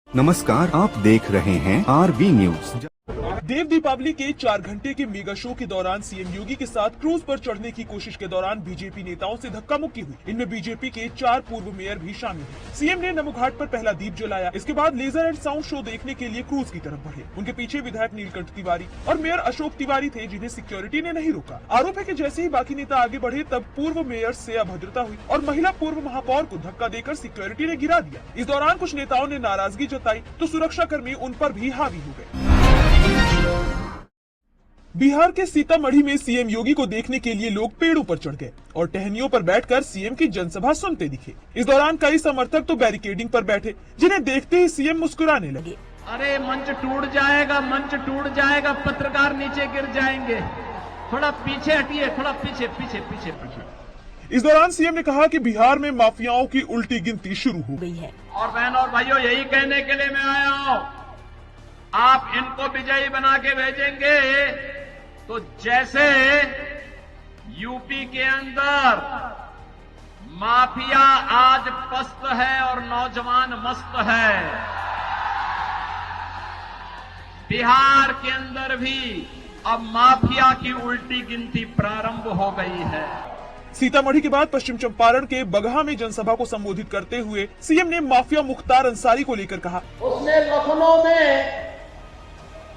नमस्कार, आप देख रहे हैं RV न्यूज। देव दीपावली के 4 घंटे के मेगा शो के दौरान सीएम योगी के साथ क्रूज पर चढ़ने की कोशिश के दौरान बीजेपी नेताओं से धक्का मुक्की हुई। इनमें बीजेपी के 4 पूर्व मेयर भी शामिल हैं। सीएम ने नमो घाट पर पहला दीप जलाया। इसके बाद लेजर एंड साउंड शो देखने के लिए क्रूज की तरफ बढ़े। उनके पीछे विधायक नीलकंठ तिवारी और मेयर अशोक तिवारी थे, जिन्हें सिक्योरिटी ने नहीं रोका। आरोप है कि जैसे ही बाकी नेता आगे बढ़े तब पूर्व मेयर से अभद्रता हुई और महिला पूर्व महापौर को धक्का देकर सिक्योरिटी ने गिरा दिया। इस दौरान कुछ नेताओं ने नाराजगी जताई तो सुरक्षा कर्मी उन पर भी हावी हो गए। बिहार के सीतामढ़ी में सीएम योगी को देखने के लिए लोग पेड़ों पर चढ़ गए और टहनियों पर बैठकर सीएम की जनसभा सुनते दिखे। इस दौरान कई समर्थक तो बैरिकेडिंग पर बैठे, जिन्हें देखते ही सीएम मुस्कुराने लगे। अरे मंच टूट जाएगा, पत्रकार नीचे गिर जाएंगे, थोड़ा पीछे हटिए, थोड़ा पीछे पीछे पीछे पीछे। इस दौरान सीएम ने कहा कि बिहार में माफियाओं की उल्टी गिनती शुरू हो गई है। और बहनों और भाइयों, यही कहने के लिए मैं आया हूं, आप इनको विजयी बना के भेजेंगे तो जैसे यूपी के अंदर माफिया आज पस्त है और नौजवान मस्त है, बिहार के अंदर भी अब माफिया की उल्टी गिनती प्रारंभ हो गई है। सीतामढ़ी के बाद पश्चिम चंपारण के बगहा में जनसभा को संबोधित करते हुए सीएम ने माफिया मुख्तार अंसारी को लेकर कहा, उसने लखनऊ में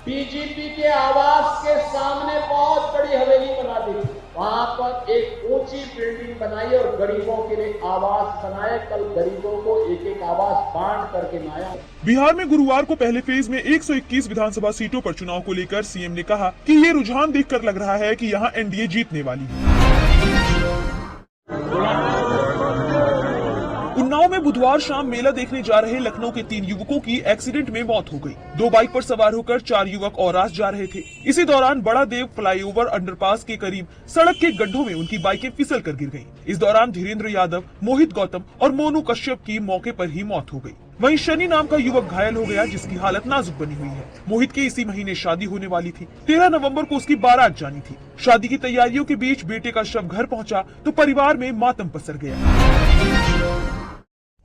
बीजेपी के आवास के सामने बहुत बड़ी हवेली बना दी, वहां पर एक ऊंची बिल्डिंग बनाई और गरीबों के लिए आवास बनाए। कल गरीबों को एक एक आवास बांट करके लाया। बिहार में गुरुवार को पहले फेज में 121 विधानसभा सीटों पर चुनाव को लेकर सीएम ने कहा कि ये रुझान देखकर लग रहा है कि यहां एनडीए जीतने वाली है। उन्नाव में बुधवार शाम मेला देखने जा रहे लखनऊ के 3 युवकों की एक्सीडेंट में मौत हो गई। 2 बाइक पर सवार होकर 4 युवक औरास जा रहे थे। इसी दौरान बड़ा देव फ्लाईओवर अंडरपास के करीब सड़क के गड्ढों में उनकी बाइकें फिसल कर गिर गईं। इस दौरान धीरेन्द्र यादव, मोहित गौतम और मोनू कश्यप की मौके पर ही मौत हो गई। वहीं शनि नाम का युवक घायल हो गया, जिसकी हालत नाजुक बनी हुई है। मोहित की इसी महीने शादी होने वाली थी। 13 नवंबर को उसकी बारात जानी थी। शादी की तैयारियों के बीच बेटे का शव घर पहुंचा तो परिवार में मातम पसर गया।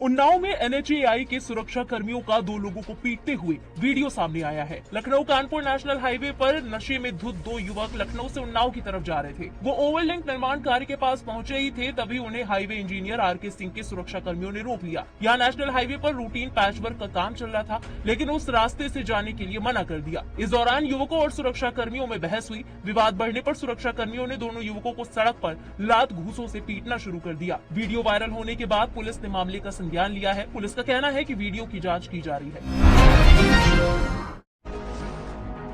उन्नाव में एनएचएआई के सुरक्षा कर्मियों का 2 लोगों को पीटते हुए वीडियो सामने आया है। लखनऊ कानपुर नेशनल हाईवे पर नशे में धुत 2 युवक लखनऊ से उन्नाव की तरफ जा रहे थे। वो ओवरलिंक निर्माण कार्य के पास पहुंचे ही थे, तभी उन्हें हाईवे इंजीनियर आरके सिंह के सुरक्षा कर्मियों ने रोक लिया। यहाँ नेशनल हाईवे पर रूटीन पैच वर्क का काम चल रहा था, लेकिन उस रास्ते से जाने के लिए मना कर दिया। इस दौरान युवकों और सुरक्षा कर्मियों में बहस हुई। विवाद बढ़ने पर सुरक्षा कर्मियों ने दोनों युवकों को सड़क पर लात घूंसों से पीटना शुरू कर दिया। वीडियो वायरल होने के बाद पुलिस ने मामले का संज्ञान लिया है। पुलिस का कहना है कि वीडियो की जांच की जा रही है।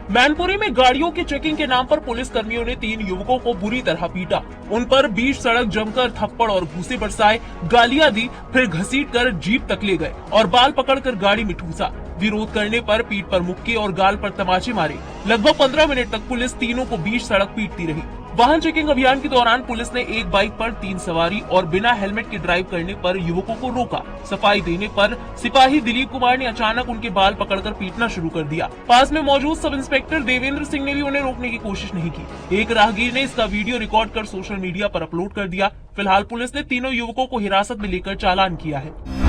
मैनपुरी में गाड़ियों की चेकिंग के नाम पर पुलिस कर्मियों ने 3 युवकों को बुरी तरह पीटा। उन पर बीच सड़क जमकर थप्पड़ और घूंसे बरसाए, गालियां दी, फिर घसीटकर जीप तक ले गए और बाल पकड़कर गाड़ी में ठूसा। विरोध करने पर पीठ पर मुक्के और गाल पर तमाचे मारे। लगभग 15 मिनट तक पुलिस तीनों को बीच सड़क पीटती रही। वाहन चेकिंग अभियान के दौरान पुलिस ने एक बाइक पर 3 सवारी और बिना हेलमेट के ड्राइव करने पर युवकों को रोका। सफाई देने पर सिपाही दिलीप कुमार ने अचानक उनके बाल पकड़कर पीटना शुरू कर दिया। पास में मौजूद सब इंस्पेक्टर देवेंद्र सिंह ने भी उन्हें रोकने की कोशिश नहीं की। एक राहगीर ने इसका वीडियो रिकॉर्ड कर सोशल मीडिया पर अपलोड कर दिया। फिलहाल पुलिस ने तीनों युवकों को हिरासत में लेकर चालान किया है।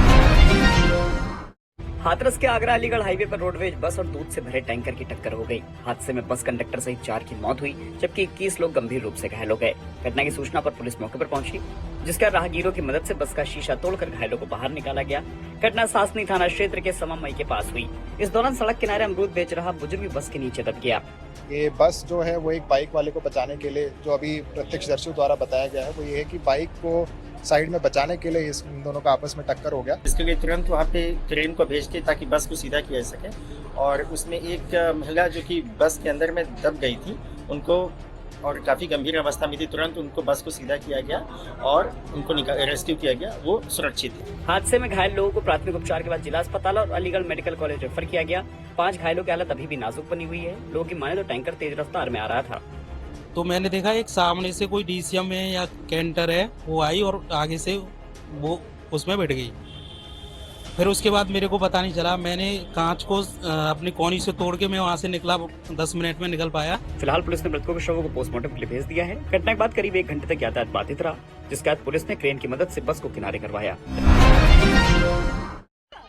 हाथरस के आगरा अलीगढ़ हाईवे पर रोडवेज बस और दूध से भरे टैंकर की टक्कर हो गई। हादसे में बस कंडक्टर सहित 4 की मौत हुई, जबकि 21 लोग गंभीर रूप से घायल हो गए। घटना की सूचना पर पुलिस मौके पर पहुंची, जिसका राहगीरों की मदद से बस का शीशा तोड़कर घायलों को बाहर निकाला गया। घटना सासनी थाना क्षेत्र के सममई के पास हुई। इस दौरान सड़क किनारे अमरूद बेच रहा बुजुर्ग बस के नीचे दब गया। ये बस जो है वो एक बाइक वाले को बचाने के लिए, जो अभी प्रत्यक्षदर्शियों द्वारा बताया गया है, वो ये है कि बाइक को साइड में बचाने के लिए इन दोनों का आपस में टक्कर हो गया। इसके लिए तुरंत वहाँ पे ट्रेन को भेज के ताकि बस को सीधा किया जा सके, और उसमें एक महिला जो कि बस के अंदर में दब गई थी, उनको और काफ़ी गंभीर अवस्था में थी, तुरंत उनको बस को सीधा किया गया और उनको रेस्क्यू किया गया, वो सुरक्षित है। हादसे में घायल लोगों को प्राथमिक उपचार के बाद जिला अस्पताल और अलीगढ़ मेडिकल कॉलेज रेफर किया गया। 5 घायलों की हालत अभी भी नाजुक बनी हुई है। लोगों की माने तो टैंकर तेज रफ्तार में आ रहा था, तो मैंने देखा एक सामने से कोई डीसीएम है या कैंटर है, वो आई और आगे से वो उसमें बैठ गई। फिर उसके बाद मेरे को पता नहीं चला, मैंने कांच को अपनी कोनी से तोड़ के मैं वहाँ से निकला, 10 मिनट में निकल पाया। फिलहाल पुलिस ने मृतकों के शवों को पोस्टमार्टम के लिए भेज दिया है। घटना के बाद करीब 1 घंटे तक यातायात बाधित रहा, जिसके बाद पुलिस ने क्रेन की मदद से बस को किनारे करवाया।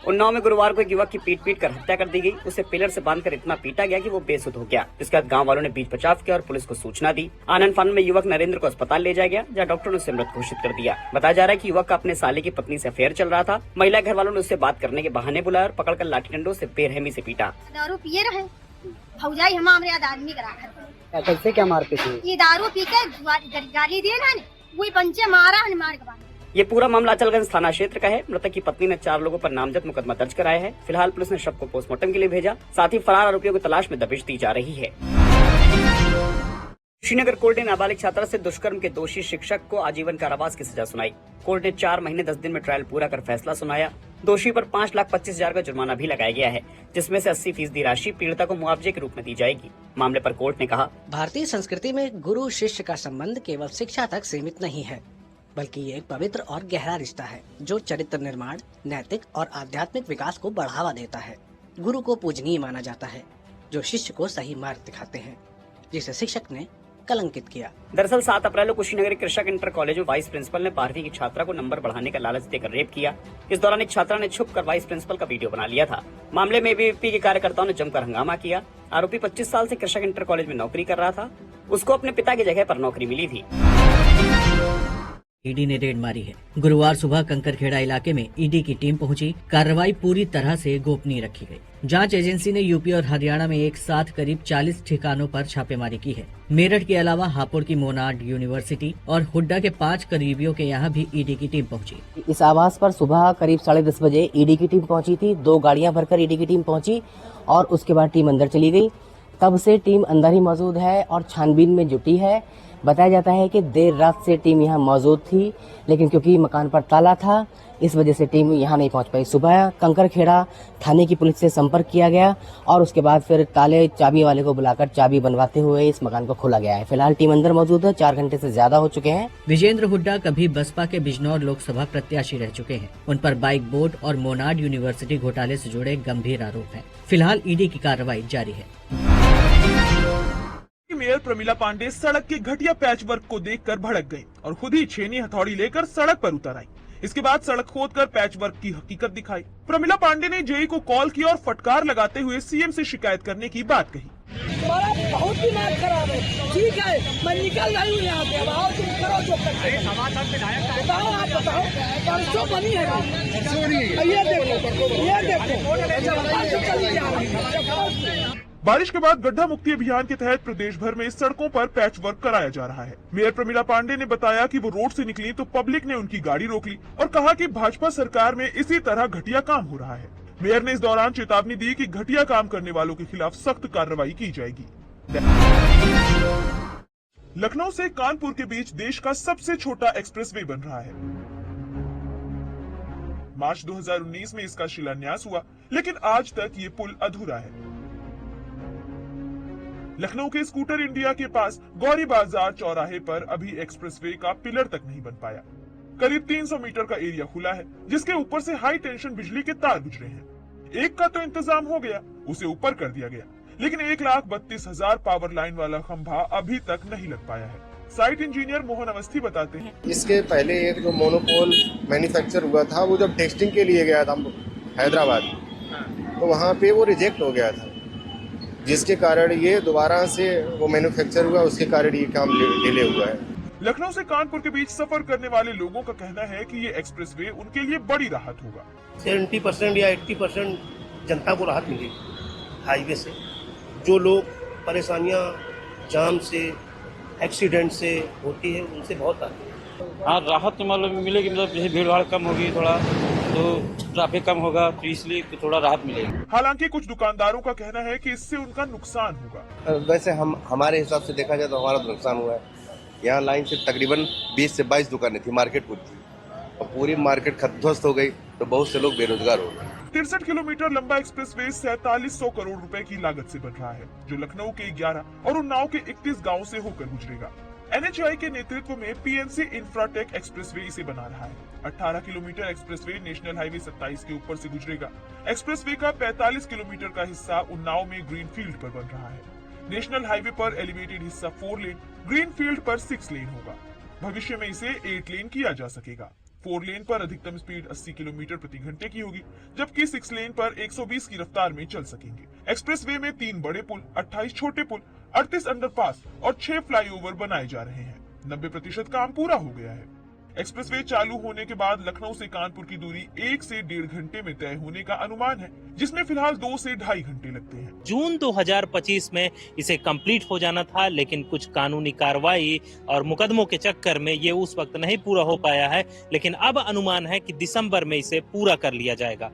उन्नाव में गुरुवार को एक युवक की पीट कर हत्या कर दी गई। उसे पिलर से बांधकर इतना पीटा गया कि वो बेसुध हो गया। जिसके बाद गांव वालों ने बीच बचाव किया और पुलिस को सूचना दी। आनंद फानन में युवक नरेंद्र को अस्पताल ले जाया गया, जहां डॉक्टर ने उसे मृत घोषित कर दिया। बताया जा रहा है कि युवक का अपने साले की पत्नी से अफेयर चल रहा था। महिला घर वालों ने उससे बात करने के बहाने बुलाया और पकड़कर लाठी डंडों से बेरहमी से पीटा। दारू पिए रहे, भौजाई हमारे आदमी करा कैसे क्या मारते थे? ये दारू पी के गाली दिए ना, वही पंचे मारा है मार के बाद। ये पूरा मामला अचलगंज थाना क्षेत्र का है। मृतक की पत्नी ने 4 लोगों पर नामजद मुकदमा दर्ज कराया है। फिलहाल पुलिस ने शव को पोस्टमार्टम के लिए भेजा। साथ ही फरार आरोपियों की तलाश में दबिश दी जा रही है। श्रीनगर कोर्ट ने नाबालिग छात्रा से दुष्कर्म के दोषी शिक्षक को आजीवन कारावास की सजा सुनाई। कोर्ट ने 4 महीने 10 दिन में ट्रायल पूरा कर फैसला सुनाया। दोषी पर 5,25,000 का जुर्माना भी लगाया गया है, जिसमें से 80% राशि पीड़िता को मुआवजे के रूप में दी जाएगी। मामले पर कोर्ट ने कहा, भारतीय संस्कृति में गुरु शिष्य का संबंध केवल शिक्षा तक सीमित नहीं है, बल्कि ये एक पवित्र और गहरा रिश्ता है जो चरित्र निर्माण, नैतिक और आध्यात्मिक विकास को बढ़ावा देता है। गुरु को पूजनीय माना जाता है, जो शिष्य को सही मार्ग दिखाते हैं, जिसे शिक्षक ने कलंकित किया। दरअसल 7 अप्रैल को कुशीनगर कृषक इंटर कॉलेज में वाइस प्रिंसिपल ने 12वीं की छात्रा को नंबर बढ़ाने का लालच देकर रेप किया। इस दौरान एक छात्रा ने छुपकर वाइस प्रिंसिपल का वीडियो बना लिया था। मामले में एबीवीपी के कार्यकर्ताओं ने जमकर हंगामा किया। आरोपी 25 साल से कृषक इंटर कॉलेज में नौकरी कर रहा था। उसको अपने पिता की जगह पर नौकरी मिली थी। ईडी ने रेड मारी है। गुरुवार सुबह कंकरखेड़ा इलाके में ईडी की टीम पहुंची। कार्रवाई पूरी तरह से गोपनीय रखी गई। जांच एजेंसी ने यूपी और हरियाणा में एक साथ करीब 40 ठिकानों पर छापेमारी की है। मेरठ के अलावा हापुड़ की मोनार्ड यूनिवर्सिटी और हुड्डा के 5 करीबियों के यहाँ भी ईडी की टीम पहुंची। इस आवास पर सुबह करीब 10:30 बजे ईडी की टीम पहुंची थी। 2 गाड़ियां भरकर ईडी की टीम पहुंची और उसके बाद टीम अंदर चली गई। तब से टीम अंदर ही मौजूद है और छानबीन में जुटी है। बताया जाता है कि देर रात से टीम यहाँ मौजूद थी, लेकिन क्योंकि मकान पर ताला था, इस वजह से टीम यहाँ नहीं पहुँच पाई। सुबह कंकरखेड़ा थाने की पुलिस से संपर्क किया गया और उसके बाद फिर ताले चाबी वाले को बुलाकर चाबी बनवाते हुए इस मकान को खोला गया है। फिलहाल टीम अंदर मौजूद है। 4 घंटे से ज्यादा हो चुके हैं। विजेंद्र हुड्डा कभी बसपा के बिजनौर लोकसभा प्रत्याशी रह चुके हैं। उन पर बाइक बोर्ड और मोनार्ड यूनिवर्सिटी घोटाले से जुड़े गंभीर आरोप हैं। फिलहाल ईडी की कार्रवाई जारी है। मेयर प्रमिला पांडे सड़क के घटिया पैचवर्क को देखकर भड़क गई और खुद ही छेनी हथौड़ी लेकर सड़क पर उतर आई। इसके बाद सड़क खोदकर पैचवर्क की हकीकत दिखाई। प्रमिला पांडे ने जेई को कॉल किया और फटकार लगाते हुए सीएम से शिकायत करने की बात कही। बहुत दिमाग खराब है, ठीक है, मैं निकल रही हूँ यहाँ से। अब आओ, तुम करो जो करते हैं। बताओ, आप बताओ, परसों बनी है, ये देखो। बारिश के बाद गड्ढा मुक्ति अभियान के तहत प्रदेश भर में सड़कों पर पैच वर्क कराया जा रहा है। मेयर प्रमिला पांडे ने बताया कि वो रोड से निकली तो पब्लिक ने उनकी गाड़ी रोक ली और कहा कि भाजपा सरकार में इसी तरह घटिया काम हो रहा है। मेयर ने इस दौरान चेतावनी दी कि घटिया काम करने वालों के खिलाफ सख्त कार्रवाई की जाएगी। लखनऊ से कानपुर के बीच देश का सबसे छोटा एक्सप्रेसवे बन रहा है। मार्च 2019 में इसका शिलान्यास हुआ, लेकिन आज तक ये पुल अधूरा है। लखनऊ के स्कूटर इंडिया के पास गौरी बाजार चौराहे पर अभी एक्सप्रेसवे का पिलर तक नहीं बन पाया। करीब 300 मीटर का एरिया खुला है, जिसके ऊपर से हाई टेंशन बिजली के तार गुजरे हैं। एक का तो इंतजाम हो गया, उसे ऊपर कर दिया गया, लेकिन 1,32,000 पावर लाइन वाला खंभा अभी तक नहीं लग पाया है। साइट इंजीनियर मोहन अवस्थी बताते हैं, इसके पहले एक जो मोनोपोल मैन्युफैक्चर हुआ था, वो जब टेस्टिंग के लिए गया था हैदराबाद, तो वहाँ पे वो रिजेक्ट हो गया था, जिसके कारण ये दोबारा से वो मैन्युफैक्चर हुआ, उसके कारण ये काम डिले हुआ है। लखनऊ से कानपुर के बीच सफर करने वाले लोगों का कहना है कि ये एक्सप्रेसवे उनके लिए बड़ी राहत होगा। 70% या 80% जनता को राहत मिलेगी हाईवे से। जो लोग परेशानियां जाम से, एक्सीडेंट से होती है, उनसे बहुत आती है। हाँ, राहत तो मतलब मिलेगी, मतलब जैसे भीड़ भाड़ कम होगी, थोड़ा तो ट्रैफिक कम होगा, तो इसलिए थोड़ा राहत मिलेगी। हालांकि कुछ दुकानदारों का कहना है कि इससे उनका नुकसान होगा। वैसे हमारे हिसाब से देखा जाए तो हमारा तो नुकसान हुआ है। यहाँ लाइन से तकरीबन 20 से 22 दुकानें थी, मार्केट पूरी थी, और पूरी मार्केट ध्वस्त हो गई, तो बहुत से लोग बेरोजगार हो गए। 63 किलोमीटर लंबा एक्सप्रेसवे 4700 करोड़ रुपए की लागत से बन रहा है, जो लखनऊ के 11 और उन्नाव के 31 गाँव से होकर गुजरेगा। NHAI के नेतृत्व में PNC इंफ्राटेक एक्सप्रेसवे इसे बना रहा है। 18 किलोमीटर एक्सप्रेसवे नेशनल हाईवे 27 के ऊपर से गुजरेगा। एक्सप्रेसवे का 45 किलोमीटर का हिस्सा उन्नाव में ग्रीनफील्ड पर बन रहा है। नेशनल हाईवे पर एलिवेटेड हिस्सा 4 लेन, ग्रीनफील्ड पर 6 लेन होगा। भविष्य में इसे 8 लेन किया जा सकेगा। 4 लेन पर अधिकतम स्पीड 80 किलोमीटर प्रति घंटे की होगी, जबकि 6 लेन पर 120 की रफ्तार में चल सकेंगे। एक्सप्रेसवे में 3 बड़े पुल, 28 छोटे पुल, 38 अंडरपास और 6 फ्लाईओवर बनाए जा रहे हैं। 90% काम पूरा हो गया है। एक्सप्रेसवे चालू होने के बाद लखनऊ से कानपुर की दूरी 1 से 1.5 घंटे में तय होने का अनुमान है, जिसमें फिलहाल 2 से 2.5 घंटे लगते हैं। जून 2025 में इसे कंप्लीट हो जाना था, लेकिन कुछ कानूनी कार्रवाई और मुकदमों के चक्कर में ये उस वक्त नहीं पूरा हो पाया है, लेकिन अब अनुमान है कि दिसंबर में इसे पूरा कर लिया जाएगा।